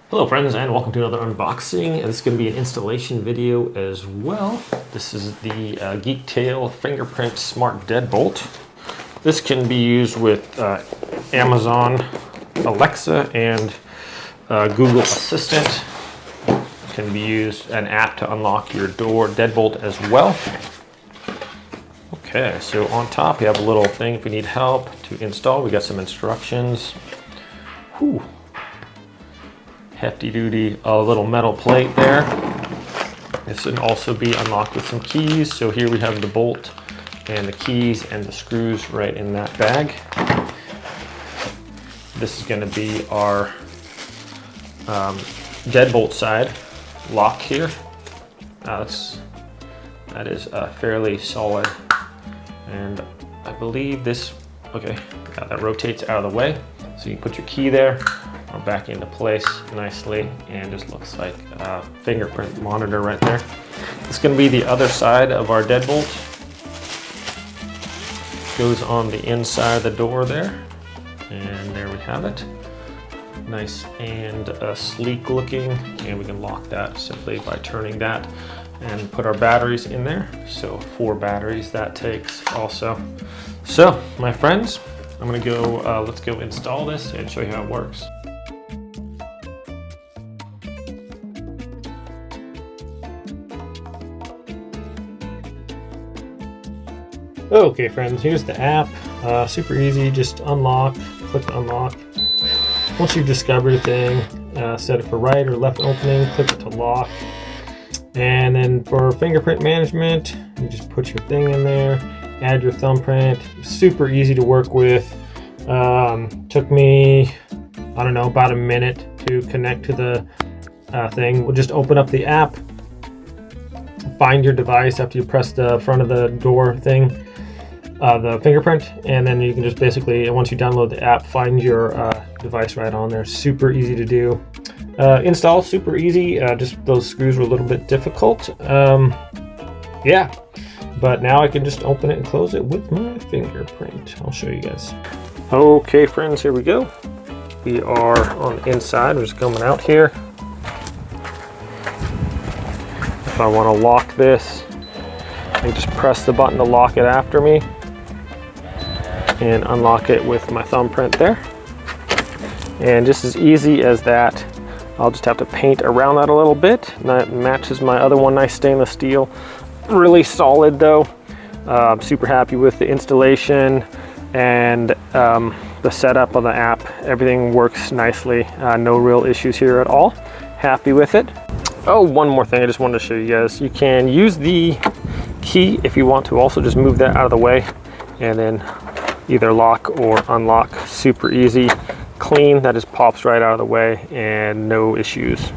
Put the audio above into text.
Hello friends, and welcome to another unboxing. This is going to be an installation video as well. This is the Geektale Fingerprint SMART Deadbolt. This can be used with Amazon Alexa and Google Assistant. It can be used an app to unlock your door deadbolt as well. Okay, so on top you have a little thing if you need help to install. We got some instructions. Whew. Hefty duty, a little metal plate there. This can also be unlocked with some keys. So here we have the bolt and the keys and the screws right in that bag. This is going to be our deadbolt side lock here. That is fairly solid, and I believe this, okay, that rotates out of the way. So you can put your key there, or back into place nicely, and just looks like a fingerprint monitor right there. This is going to be the other side of our deadbolt. Goes on the inside of the door there, and there we have it. Nice and sleek looking, and we can lock that simply by turning that and put our batteries in there. So 4 batteries that takes also. So my friends, I'm gonna go, let's go install this and show you how it works. Okay friends, here's the app. Super easy, just unlock, click unlock. Once you've discovered a thing, set it for right or left opening, click it to lock. And then for fingerprint management, you just put your thing in there, add your thumbprint. Super easy to work with. Took me, I don't know, about a minute to connect to the thing. We'll just open up the app, find your device after you press the front of the door thing, the fingerprint, and then you can just basically, once you download the app, find your device right on there. Super easy to do. Install, super easy. Just those screws were a little bit difficult. Yeah, but now I can just open it and close it with my fingerprint. I'll show you guys. Okay friends, here we go. We are on the inside. We're just coming out here. If I want to lock this, I just press the button to lock it after me and unlock it with my thumbprint there. And just as easy as that, I'll just have to paint around that a little bit. And that matches my other one, nice stainless steel. Really solid though. I'm super happy with the installation and the setup of the app. Everything works nicely. No real issues here at all. Happy with it. Oh, one more thing I just wanted to show you guys. You can use the key if you want to also just move that out of the way and then either lock or unlock. Super easy, clean, that just pops right out of the way and no issues.